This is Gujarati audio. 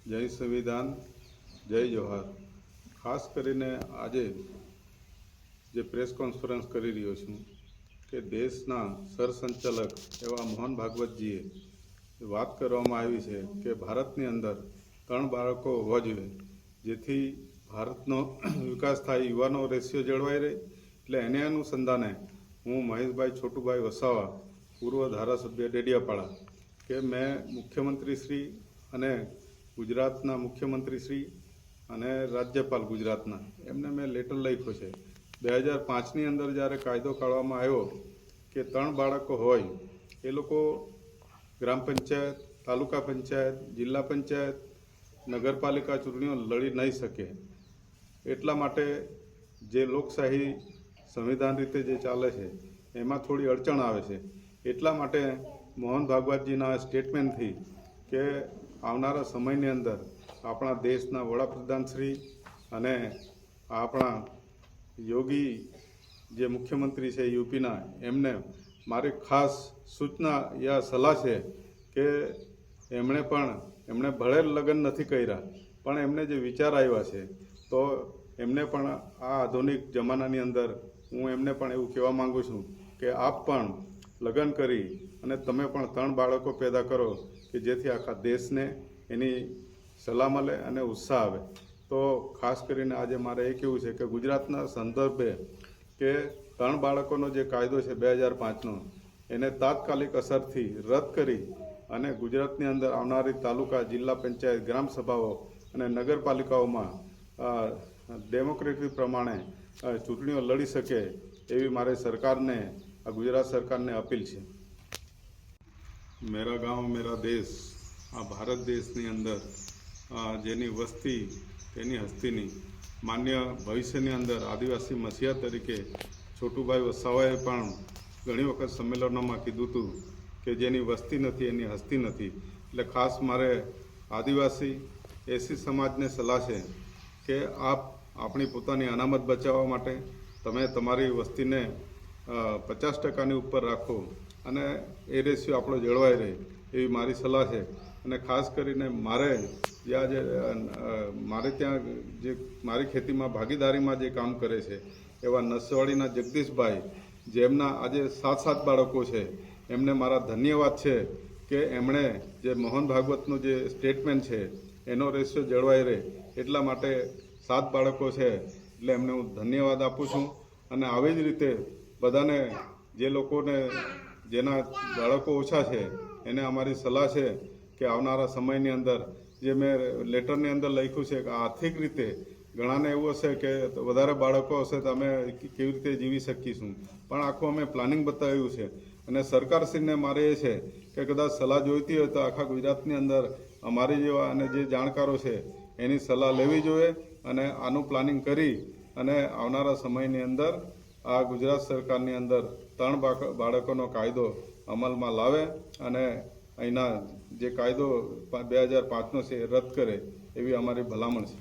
જય સંવિધાન, જય જોહાર। ખાસ કરીને આજે જે પ્રેસ કોન્ફરન્સ કરી રહ્યો છું કે દેશના સરસંચાલક એવા મોહન ભાગવતજીએ વાત કરવામાં આવી છે કે ભારતની અંદર 3 બાળકો હોવા જોઈએ, જેથી ભારતનો વિકાસ થાય, યુવાનો રેશિયો જળવાઈ રહે। એટલે એને અનુસંધાને હું મહેશભાઈ છોટુભાઈ વસાવા, પૂર્વ ધારાસભ્ય ડેડિયાપાડા, કે મેં મુખ્યમંત્રીશ્રી અને ગુજરાતના મુખ્યમંત્રીશ્રી અને રાજ્યપાલ ગુજરાતના એમને મેં લેટર લખ્યો છે। 2005ની અંદર જ્યારે કાયદો કાઢવામાં આવ્યો કે 3 બાળકો હોય એ લોકો ગ્રામ પંચાયત, તાલુકા પંચાયત, જિલ્લા પંચાયત, નગરપાલિકા ચૂંટણીઓ લડી નહીં શકે। એટલા માટે જે લોકશાહી સંવિધાન રીતે જે ચાલે છે એમાં થોડી અડચણ આવે છે। એટલા માટે મોહન ભાગવતજીના સ્ટેટમેન્ટથી કે આવનારા સમયની અંદર આપણા દેશના વડાપ્રધાનશ્રી અને આપણા યોગી જે મુખ્યમંત્રી છે યુપીના, એમને મારી ખાસ સૂચના યા સલાહ છે કે એમણે ભલે લગ્ન નથી કર્યા, પણ એમને જે વિચાર આવ્યા છે તો એમને પણ આ આધુનિક જમાનાની અંદર હું એમને પણ એવું કહેવા માગું છું કે આપ પણ લગ્ન કરી અને તમે પણ 3 બાળકો પેદા કરો કે જેથી આખા દેશને એની સલાહ મળે અને ઉત્સાહ આવે। તો ખાસ કરીને આજે મારે એ કહેવું છે કે ગુજરાતના સંદર્ભે કે 3 બાળકોનો જે કાયદો છે 2005નો એને તાત્કાલિક અસરથી રદ કરી અને ગુજરાતની અંદર આવનારી તાલુકા, જિલ્લા પંચાયત, ગ્રામ સભાઓ અને નગરપાલિકાઓમાં ડેમોક્રેટિક પ્રમાણે ચૂંટણીઓ લડી શકે એવી મારે સરકારને, આ ગુજરાત સરકારને અપીલ છે। મેરા ગાંવ મેરા દેશ, આ ભારત દેશની અંદર જેની વસ્તી તેની હસ્તીની માન્ય ભવિષ્યની અંદર આદિવાસી મસીહા તરીકે છોટુભાઈ વસાવાએ પણ ઘણી વખત સંમેલનોમાં કીધું હતું કે જેની વસ્તી નથી એની હસ્તી નથી। એટલે ખાસ મારે આદિવાસી એસી સમાજને સલાહ છે કે આપ આપણી પોતાની અનામત બચાવવા માટે તમે તમારી વસ્તીને 50% ઉપર રાખો અને એ રેશિયો આપણો જળવાઈ રહે એવી મારી સલાહ છે। અને ખાસ કરીને મારે ત્યાં જે મારી ખેતીમાં ભાગીદારીમાં જે કામ કરે છે એવા નસવાડીના જગદીશભાઈ, જેમના આજે 7 બાળકો છે, એમને મારા ધન્યવાદ છે કે એમણે જે મોહન ભાગવતનું જે સ્ટેટમેન્ટ છે એનો રેશિયો જળવાઈ રહે એટલા માટે 7 બાળકો છે, એટલે એમને હું ધન્યવાદ આપું છું। અને આવી જ રીતે બધાને જે લોકોને જેના બાળકો ઓછા છે એને અમારી સલાહ છે કે આવનારા સમયની અંદર જે મેં લેટરની અંદર લખ્યું છે કે આર્થિક રીતે ઘણાને એવું હશે કે વધારે બાળકો હશે તો અમે કેવી રીતે જીવી શકીશું, પણ આખું અમે પ્લાનિંગ બતાવ્યું છે। અને સરકારશ્રીને મારે એ છે કે કદાચ સલાહ જોઈતી હોય તો આખા ગુજરાતની અંદર અમારી જેવા અને જે જાણકારો છે એની સલાહ લેવી જોઈએ અને આનું પ્લાનિંગ કરી અને આવનારા સમયની અંદર આ ગુજરાત સરકારની અંદર 3 બાળકોનો કાયદો અમલમાં લાવે અને અહીંના જે કાયદો 2005નો છે એ રદ કરે એવી અમારી ભલામણ છે।